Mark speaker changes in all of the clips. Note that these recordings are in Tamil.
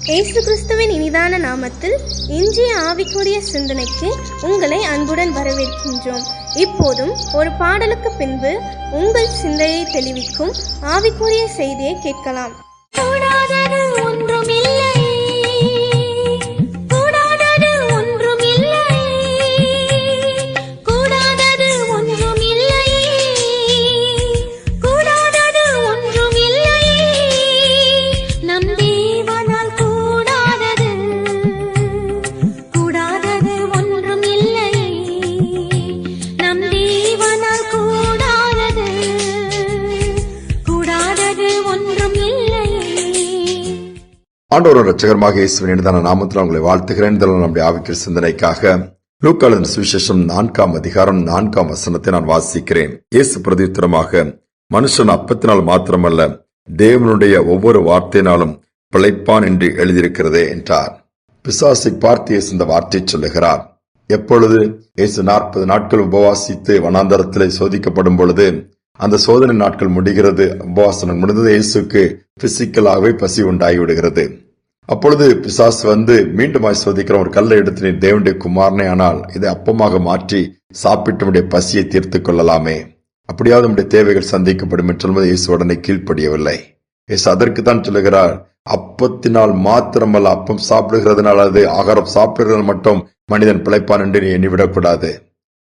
Speaker 1: இயேசு கிறிஸ்துவின் இனிதான நாமத்தில் இன்றைய ஆவிக்குரிய சிந்தனைக்கு உங்களை அன்புடன் வரவேற்கின்றோம். இப்போதும் ஒரு பாடலுக்கு பின்பு உங்கள் சிந்தையை தெளிவிக்கும் ஆவிக்குரிய செய்தியை கேட்கலாம்.
Speaker 2: ஆண்டவர் இரட்சகருமாக இயேசுவின் இனிதான நாமத்தில் உங்களை வாழ்த்துகிறேன். நம்முடைய ஆவிக்குரிய சிந்தனைக்காக லூக்கா எழுதின சுவிசேஷம் 4ஆம் அதிகாரம் 4ஆம் வசனத்தை நான் வாசிக்கிறேன். இயேசு பிரதியுத்தரமாக, மனுஷன் அப்பத்தினால் மாத்திரமல்ல தேவனுடைய ஒவ்வொரு வார்த்தையினாலும் பிழைப்பான் என்று எழுதியிருக்கிறதே என்றார். பிசாசை பார்த்து இயேசு இந்த வார்த்தையை சொல்லுகிறார். எப்பொழுது இயேசு 40 நாட்கள் உபவாசித்து வனாந்தரத்திலே சோதிக்கப்படும் பொழுது, அந்த சோதனை நாட்கள் முடிகிறது, உபவாசனம் முடிந்தது, இயேசுக்கு பிசிக்கலாகவே பசி உண்டாகி விடுகிறது. அப்பொழுது பிசாசு வந்து மீண்டுமாய் சோதிக்கிற, ஒரு கல்லை எடுத்து நீ தேவனுடைய குமாரனே ஆனால் இதை அப்பமாக மாற்றி சாப்பிட்டு நம்முடைய பசியை தீர்த்துக் கொள்ளலாமே, அப்படியாவது நம்முடைய தேவைகள் சந்திக்கப்படும் என்று சொல்வது இயேசு உடனே கீழ்ப்படியவில்லை. இயேசு அதற்குத்தான் சொல்லுகிறார், அப்பத்தினால் மாத்திரமல்ல, அப்பம் சாப்பிடுகிறதுனால, அது ஆகாரம் சாப்பிடுகிறதுனால மட்டும் மனிதன் பிழைப்பான் என்று நீ எண்ணிவிடக்கூடாது.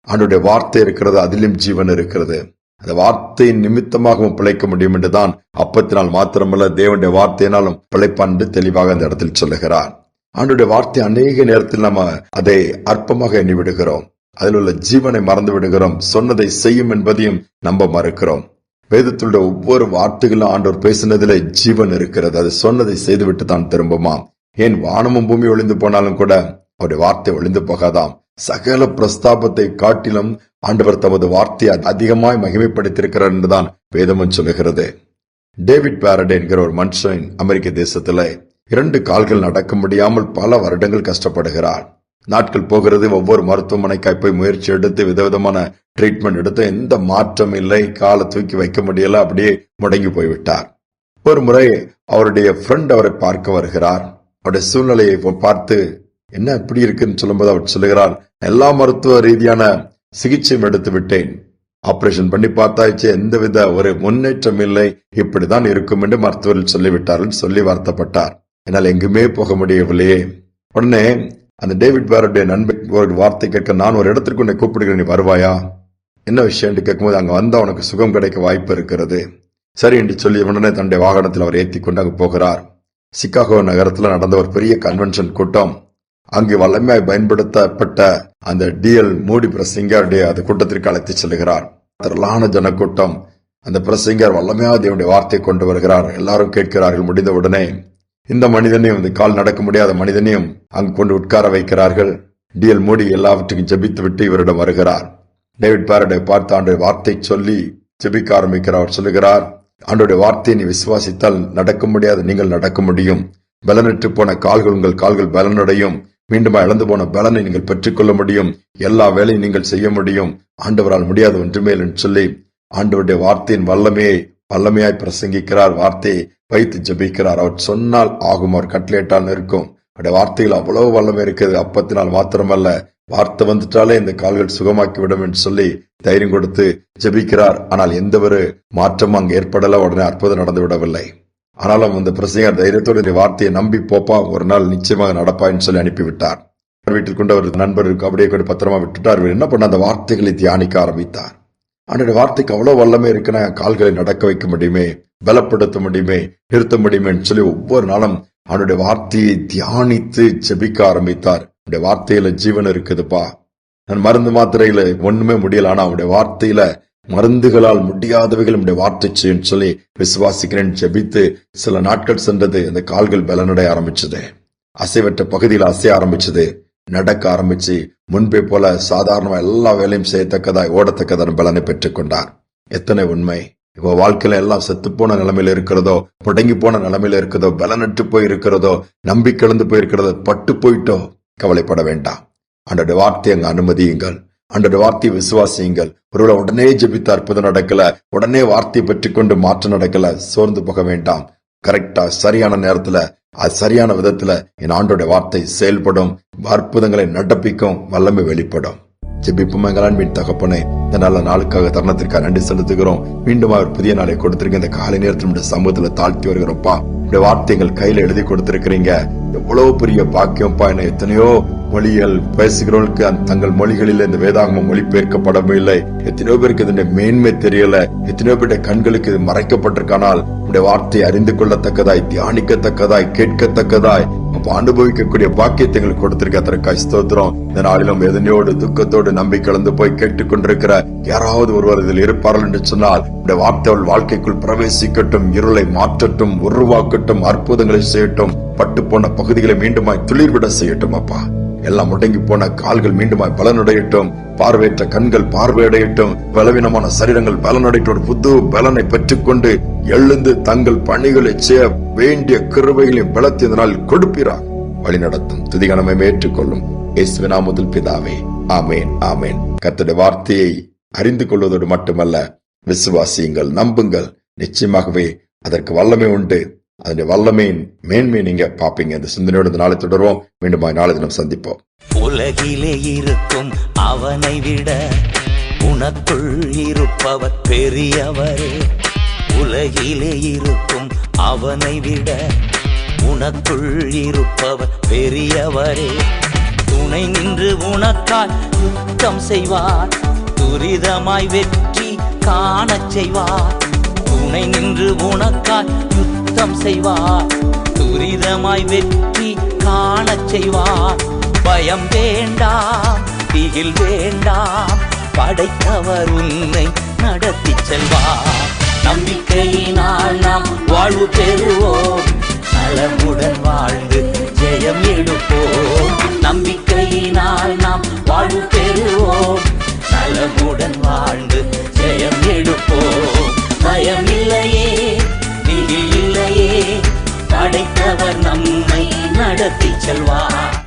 Speaker 2: ஆண்டவருடைய வார்த்தை இருக்கிறது, அதிலும் ஜீவன் இருக்கிறது. அந்த வார்த்தையின் நிமித்தமாகவும் பிழைக்க முடியும் என்றுதான் அப்பத்தினால் மாத்திரமல்ல தேவனுடைய வார்த்தையினாலும் பிழைப்பான் என்று தெளிவாக அந்த இடத்தில் சொல்லுகிறார். ஆண்டவருடைய வார்த்தை அநேக நேரத்தில் நம்ம அதை அற்பமாக எண்ணி விடுகிறோம், அதில் உள்ள ஜீவனை மறந்து விடுகிறோம், சொன்னதை செய்யும் என்பதையும் நம்ப மறுக்கிறோம். வேதத்திலுடைய ஒவ்வொரு வார்த்தைகளும் ஆண்டவர் பேசினதிலே ஜீவன் இருக்கிறது, அது சொன்னதை செய்துவிட்டு தான் திரும்புமாம். ஏன் வானமும் பூமி ஒளிந்து போனாலும் கூட அவருடைய வார்த்தை ஒளிந்து போகாதாம். சகல பிரஸ்தாபத்தை காட்டிலும் ஆண்டவர் தமது வார்த்தையை அதிகமாய் மகிமைப்படுத்தியிருக்கிறார் என்றுதான் வேதமும் சொல்லுகிறது. டேவிட் பாரடே என்கிற ஒரு மனுஷன் அமெரிக்க தேசத்துல 2 கால்கள் நடக்க முடியாமல் பல வருடங்கள் கஷ்டப்படுகிறார். நாட்கள் போகிறது, ஒவ்வொரு மருத்துவமனைக்காய் போய் முயற்சி எடுத்து விதவிதமான ட்ரீட்மெண்ட் எடுத்து எந்த மாற்றம் இல்லை, காலை தூக்கி வைக்க முடியல, அப்படியே முடங்கி போய்விட்டார். ஒரு முறை அவருடைய ஃப்ரெண்ட் அவரை பார்க்க வருகிறார். அவருடைய சூழ்நிலையை பார்த்து, என்ன இப்படி இருக்குன்னு சொல்லும்போது அவர் சொல்லுகிறார், எல்லா மருத்துவ ரீதியான சிகிச்சையும் எடுத்து விட்டேன், ஆபரேஷன் பண்ணி பார்த்தாச்சு, எந்தவித ஒரு முன்னேற்றம் இல்லை, இப்படிதான் இருக்கும் என்று மருத்துவர்கள் சொல்லிவிட்டார்கள். சொல்லி வருத்தப்பட்டார், என்னால் எங்குமே போக முடியவில்லையே. உடனே அந்த டேவிட் பாரடைய நண்பர் ஒரு வார்த்தை கேட்க, நான் ஒரு இடத்திற்கு உன்னை கூப்பிடுகிறேன், நீ வருவாயா, என்ன விஷயம் என்று கேட்கும்போது, அங்க வந்தா உனக்கு சுகம் கிடைக்க வாய்ப்பு இருக்கிறது, சரி என்று சொல்லி உடனே தன்னுடைய வாகனத்தில் அவர் ஏற்றி கொண்டு அங்கு போகிறார். சிகாகோ நகரத்தில் நடந்த ஒரு பெரிய கன்வென்ஷன் கூட்டம். அங்கு வல்லமையாய் பயன்படுத்தப்பட்ட அந்த டிஎல் மூடி பிரசங்கருடைய அந்த கூட்டத்திற்கு அழைத்து செல்கிறார். திரளான ஜனக்கூட்டம். அந்த பிரசங்கர் வல்லமையா தேவனுடைய வார்த்தையை கொண்டு வருகிறார். எல்லாரும் கேட்கிறார்கள். முடிந்த உடனே இந்த மனிதனையும், இந்த கால் நடக்க முடியாத மனிதனையும் அங்கு கொண்டு உட்கார வைக்கிறார்கள். டிஎல் மூடி எல்லாவற்றுக்கும் ஜெபித்து விட்டு இவரிடம் வருகிறார். டேவிட் பாரடே பார்த்து ஆண்டவருடைய வார்த்தை சொல்லி ஜெபிக்க ஆரம்பிக்கிறார். சொல்லுகிறார், ஆண்டவருடைய வார்த்தையை நீ விசுவாசித்தால் நடக்க முடியாது, நீங்கள் நடக்க முடியும். பலனற்று போன கால்கள், உங்கள் கால்கள் பலனடையும். மீண்டும் இழந்து போன பலனை நீங்கள் பெற்றுக்கொள்ள முடியும். எல்லா வேலையும் நீங்கள் செய்ய முடியும். ஆண்டவரால் முடியாது ஒன்றுமே என்று சொல்லி ஆண்டவருடைய வார்த்தையின் வல்லமையாய் பிரசங்கிக்கிறார். வார்த்தையை வைத்து ஜெபிக்கிறார். அவர் சொன்னால் ஆகும், அவர் கட்டளையிட்டால் இருக்கும். அவருடைய வார்த்தைகள் அவ்வளவு வல்லமை இருக்குது. அப்பத்தினால் மாத்திரமல்ல, வார்த்தை வந்துட்டாலே இந்த கால்கள் சுகமாக்கி விடும் என்று சொல்லி தைரியம் கொடுத்து ஜெபிக்கிறார். ஆனால் எந்த ஒரு மாற்றமும் அங்கு ஏற்படல. உடனே அற்புதம் நடந்து விடவில்லை. ஆனாலும் அந்த பிரசங்கர் தைரியத்தோடு வார்த்தையை நம்பி போப்பா, ஒரு நாள் நிச்சயமாக நடப்பான்னு சொல்லி அனுப்பிவிட்டார். வீட்டில் கொண்டு ஒரு நண்பருக்கு அப்படியே கொண்டு பத்திரமா விட்டுட்டார். என்ன பண்ண, அந்த வார்த்தைகளை தியானிக்க ஆரம்பித்தார். அவனுடைய வார்த்தைக்கு அவ்வளவு வல்லமை இருக்குன்னா, கால்களை நடக்க வைக்க முடியுமே, பலப்படுத்த முடியுமே, நிறுத்த முடியுமே சொல்லி ஒவ்வொரு நாளும் அவனுடைய வார்த்தையை தியானித்து ஜெபிக்க ஆரம்பித்தார். அவனுடைய வார்த்தையில ஜீவன் இருக்குதுப்பா, நான் மருந்து மாத்திரையில ஒண்ணுமே முடியல, ஆனா அவனுடைய வார்த்தையில மருந்துகளால் முடியாதவைகள் நம்முடைய வார்த்தை செய்யும் சொல்லி விசுவாசிக்கிறேன். ஜெபித்து சில நாட்கள் சென்றது. அந்த கால்கள் பலனடைய ஆரம்பிச்சது. அசைவற்ற பகுதியில் அசைய ஆரம்பிச்சது. நடக்க ஆரம்பிச்சு முன்பே போல சாதாரணமா எல்லா வேலையும் செய்யத்தக்கதாய் ஓடத்தக்கதான பலனை பெற்றுக் கொண்டார். எத்தனை உண்மை! இப்போ வாழ்க்கையில எல்லாம் செத்து போன நிலைமையில இருக்கிறதோ, முடங்கி போன நிலைமையில இருக்கிறதோ, பலனற்று போய் இருக்கிறதோ, நம்பிக்கை போயிருக்கிறதோ, பட்டு போயிட்டோ, கவலைப்பட வேண்டாம். ஆண்டவருடைய வார்த்தை அங்கு அனுமதியுங்கள். ஆண்டவருடைய வார்த்தையை விசுவாசியுங்கள். ஒருவேளை உடனே ஜெபித்த அற்புதம் நடக்கல, உடனே வார்த்தையை பெற்றுக்கொண்டு மாற்றம் நடக்கல, சோர்ந்து போக வேண்டாம். கரெக்டா சரியான நேரத்துல அது சரியான விதத்துல என் ஆண்டோட வார்த்தை செயல்படும், அற்புதங்களை நடப்பிக்கும், வல்லமை வெளிப்படும். ஜெபிப்போம். எங்கள் அன்பின் தகப்பனே, இந்த நல்ல நாளுக்காக தருணத்திற்காக நன்றி செலுத்துகிறோம். மீண்டும் அவர் புதிய நாளை கொடுத்திருக்க இந்த காலை நேரத்தில் சமூகத்துல தாழ்த்தி வருகிறோம்ப்பா. உடைய வார்த்தை எங்கள் கையில எழுதி கொடுத்திருக்கிறீங்க. எவ்வளவு பெரிய பாக்கியம்ப்பா. என்ன எத்தனையோ மொழிகள் பேசுகிறவர்களுக்கு தங்கள் மொழிகளில் இந்த வேதாகமம் மொழிபெயர்க்கப்படவில்லை. எத்தனையோ பேருக்கு இதனுடைய மேன்மை தெரியல. எத்தனையோ பேருடைய கண்களுக்கு இது மறைக்கப்பட்டிருக்கானால் உடைய வார்த்தையை அறிந்து கொள்ளத்தக்கதாய், தியானிக்கத்தக்கதாய், கேட்கத்தக்கதாய் அனுபவிக்கக்கூடிய பாக்கியத்தை எங்களுக்கு கொடுத்திருக்க அதற்காய் ஸ்தோத்திரம். இந்த நாளிலும் எதனையோடு துக்கத்தோடு நம்பிக்கை கலந்து போய் கேட்டுக்கொண்டிருக்கிற யாராவது ஒருவர் இதில் இருப்பார்கள் என்று சொன்னால் உடைய வார்த்தை அவள் வாழ்க்கைக்குள் பிரவேசிக்கட்டும், இருளை மாற்றட்டும், உருவாக்கட்டும், அற்புதங்களை செய்யட்டும், பட்டு போன பகுதிகளை மீண்டுமாய் துளிர்விட செய்யட்டும். அப்பா, எல்லாம் முடங்கி போன கால்கள் மீண்டுமாய் பலனடையட்டும், பார்வையற்ற கண்கள் பார்வையடையட்டும், பலவீனமான சரீரங்கள் பலனடையட்டும், புது பலனை பெற்றுக்கொண்டு எழுந்து தங்கள் பணிகளை செய்ய வேண்டிய கிருபைகளையும் பலத்தினால் கொடுப்பீராக. வழி நடத்தும் துதிகணமை ஏற்றுக்கொள்ளும் இயேசுவின் நாமத்தில் பிதாவே, ஆமேன், ஆமேன். கர்த்தருடைய வார்த்தையை அறிந்து கொள்வதோடு மட்டுமல்ல, விசுவாசியுங்கள், நம்புங்கள், நிச்சயமாகவே அதற்கு வல்லமை உண்டு. அதனுடைய வல்லமையின் மேன்மையை நீங்க பாப்பீங்க. இந்த சிந்தனையோடு இந்த நாளை தொடர்வோம். மீண்டும் நாளை தினம் சந்திப்போம்.
Speaker 3: உலகிலே இருக்கும் அவனை விட உனக்குள் இருப்பவர் பெரியவரே. உலகிலே இருக்கும் அவனை விட உனக்குள் இருப்பவர் பெரியவரே. துணை நின்று உனக்காய் யுத்தம் செய்வார், துரிதமாய் வெற்றி காணச் செய்வார். துணை நின்று உனக்காய் யுத்தம் செய்வார், துரிதமாய் வெற்றி காணச் செய்வார். பயம் வேண்டாம், திகில் வேண்டாம், படைத்தவர் உன்னை நடத்தி செல்வார். நம்பிக்கையினால் நாம் வாழ்வு பெறுவோம், நலமுடன் வாழ்ந்து ஜெயம் எடுப்போம். நம்பிக்கையினால் நாம் வாழ்வு பெறுவோம், நலமுடன் வாழ்ந்து ஜெயம் எடுப்போம். பயம் இல்லையே, திகில் இல்லையே, படைத்தவர் நம்மை நடத்தி செல்வார்.